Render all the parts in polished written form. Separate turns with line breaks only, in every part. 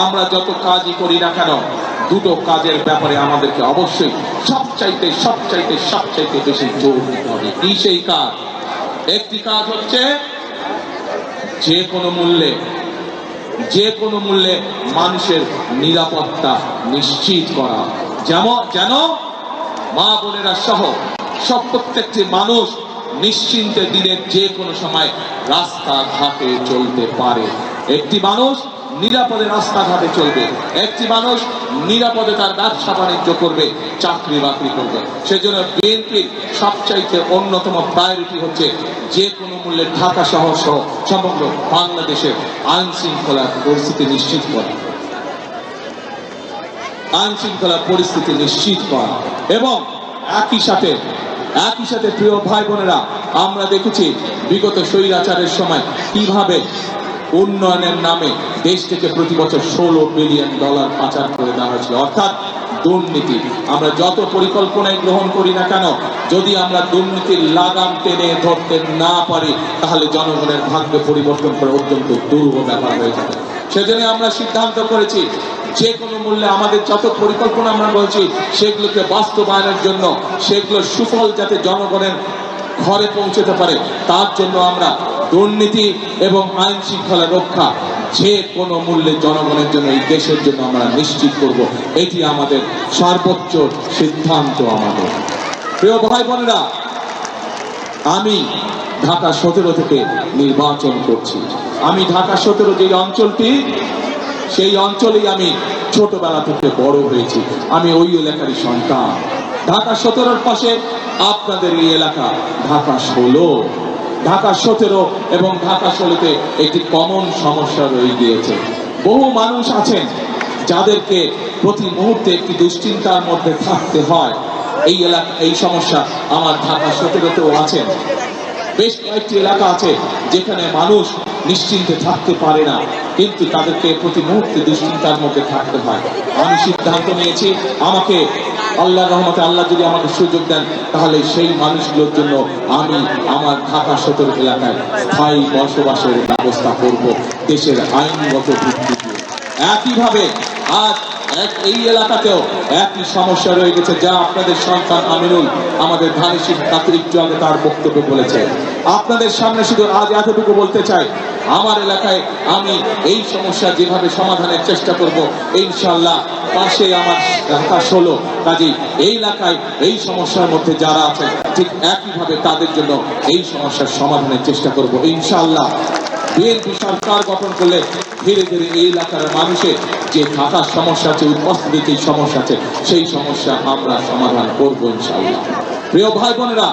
আমরা যত কাজই করি না কেন, দুটো কাজের ব্যাপারে আমাদেরকে অবশ্যই সবচাইতে বেশি জোর দিতে হবে। কি সেই কাজ? একটি কাজ হচ্ছে যে কোনো মূল্যে মানুষের নিরাপত্তা নিশ্চিত করা, যেন মা বোনেরা সহ প্রত্যেকটি মানুষ নিশ্চিন্তে দিনের যে কোনো সময় রাস্তাঘাটে চলতে পারে। একটি মানুষ নিরাপদে রাস্তাঘাটে চলবে, একটি মানুষ নিরাপদে তার ব্যবসা বাণিজ্য করবে, চাকরি বাকরি করবে। সেজন্য বিএনপির সবচাইতে অন্যতম প্রায়োরিটি হচ্ছে যে কোনো মূল্যে ঢাকা শহর সহ সমগ্র বাংলাদেশের আইন শৃঙ্খলার পরিস্থিতি নিশ্চিত করা এবং একই সাথে প্রিয় ভাই বোনেরা, আমরা দেখেছি বিগত স্বৈরাচারের সময় কিভাবে উন্নয়নের নামে দেশ থেকে প্রতি বছর $16 বিলিয়ন পাচার করে দেওয়া হয়েছিল, অর্থাৎ দুর্নীতি। আমরা যত পরিকল্পনায় গ্রহণ করি না কেন, যদি আমরা দুর্নীতির লাগাম টেনে ধরতে না পারি, তাহলে জনগণের ভাগ্য পরিবর্তন করে অত্যন্ত দুরূহ ব্যাপার হয়ে যাবে। সেজন্য আমরা সিদ্ধান্ত করেছি যে কোনো মূল্যে আমাদের যত পরিকল্পনা আমরা বলছি সেগুলোকে বাস্তবায়নের জন্য, সেগুলোর সুফল যাতে জনগণের ঘরে পৌঁছতে পারে, তার জন্য আমরা দুর্নীতি এবং আইন শৃঙ্খলা রক্ষা যে কোনো মূল্যে জনগণের জন্য, এই দেশের জন্য আমরা নিশ্চিত করব। এটি আমাদের সর্বোচ্চ সিদ্ধান্ত। আমাদের প্রিয় ভাই বোনেরা, আমি ঢাকা 17 থেকে নির্বাচন করছি। আমি ঢাকা 17 যে অঞ্চলটি, সেই অঞ্চলেই আমি ছোটবেলা থেকে বড় হয়েছি। আমি ওই এলাকারই সন্তান। ঢাকা 17-র পাশে আপনাদের এই এলাকা ঢাকা 16। ঢাকা 17 এবং ঢাকা 16-তে একটি কমন সমস্যা রয়ে গিয়েছে। বহু মানুষ আছেন যাদেরকে প্রতি মুহূর্তে একটি দুশ্চিন্তার মধ্যে থাকতে হয়। এই সমস্যা আমার ঢাকা 17-তেও আছেন। বেশ কয়েকটি এলাকা আছে যেখানে মানুষ নিশ্চিন্তে থাকতে পারে না, কিন্তু তাদেরকে প্রতি মুহূর্তে দুশ্চিন্তার মধ্যে থাকতে হয়। আমি সিদ্ধান্ত নিয়েছি, আমাকে আল্লাহর রহমতে আল্লাহ যদি আমাকে সুযোগ দেন, তাহলে সেই মানুষগুলোর জন্য আমি আমার ঢাকা 17 এলাকায় স্থায়ী বসবাসের ব্যবস্থা করব দেশের আইনগত ভিত্তিতে। একইভাবে আজ এই এলাকাতেও একই সমস্যা রয়ে গেছে, যা আপনাদের সন্তান আমিনুল আমাদের ধানেশীর তাকে একটু আগে তার বক্তব্য বলেছে। আপনাদের সামনে শুধু আজ এতটুকু বলতে চাই, আমার এলাকায় আমি এই সমস্যা যেভাবে সমাধানের চেষ্টা করব, ইনশাআল্লাহ পাশে আমার ঢাকা 16, কাজেই এই এলাকায় এই সমস্যার মধ্যে যারা আছেন ঠিক একইভাবে তাদের জন্য এই সমস্যার সমাধানের চেষ্টা করব ইনশাআল্লাহ। বিএনপি সরকার গঠন করলে ধীরে ধীরে এই এলাকার মানুষের যে থাকার সমস্যা আছে, উপস্থিতির যে সমস্যা আছে, সেই সমস্যা আমরা সমাধান করব ইনশাআল্লাহ। প্রিয় ভাই বোনেরা,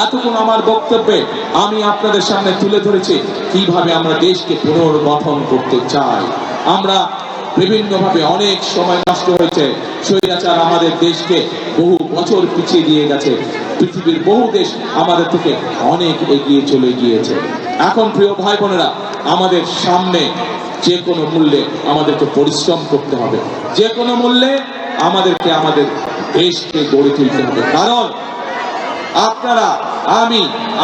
এতক্ষণ আমার বক্তব্যে আমি আপনাদের সামনে তুলে ধরেছি কিভাবে আমরা দেশকে পুনর্গঠন করতে চাই। আমরা বিভিন্নভাবে অনেক সময় নষ্ট হয়েছে। স্বৈরাচার আমাদের দেশকে বহু বছর পিছিয়ে দিয়ে গেছে। পৃথিবীর বহু দেশ আমাদের থেকে অনেক এগিয়ে চলে গিয়েছে। এখন প্রিয় ভাই বোনেরা, আমাদের সামনে যে কোনো মূল্যে আমাদেরকে পরিশ্রম করতে হবে, যে কোনো মূল্যে আমাদেরকে আমাদের দেশকে গড়ে তুলতে হবে। কারণ আপনারা,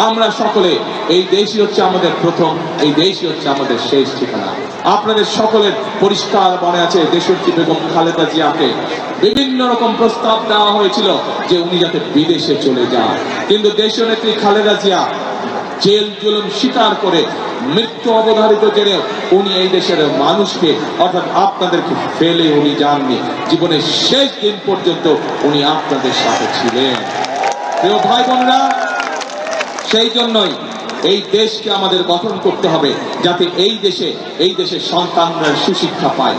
আমরা সকলে, এই দেশই হচ্ছে আমাদের প্রথম, এই দেশই হচ্ছে আমাদের শেষ ঠিকানা। আপনাদের সকলের পরিষ্কার মনে আছে, দেশনেত্রী বেগম খালেদা জিয়াকে বিভিন্ন রকম প্রস্তাব দেওয়া হয়েছিল যে উনি যাতে বিদেশে চলে যান, কিন্তু দেশনেত্রী খালেদা জিয়া জেল জুলুম স্বীকার করে মৃত্যু অবধারিত জেনেও উনি এই দেশের মানুষকে, অর্থাৎ আপনাদেরকে ফেলে উনি যাননি। জীবনের শেষ দিন পর্যন্ত উনি আপনাদের সাথে ছিলেন। প্রিয় ভাই বোনেরা, সেই জন্যই এই দেশকে আমাদের গঠন করতে হবে, যাতে এই দেশে সন্তানরা সুশিক্ষা পায়,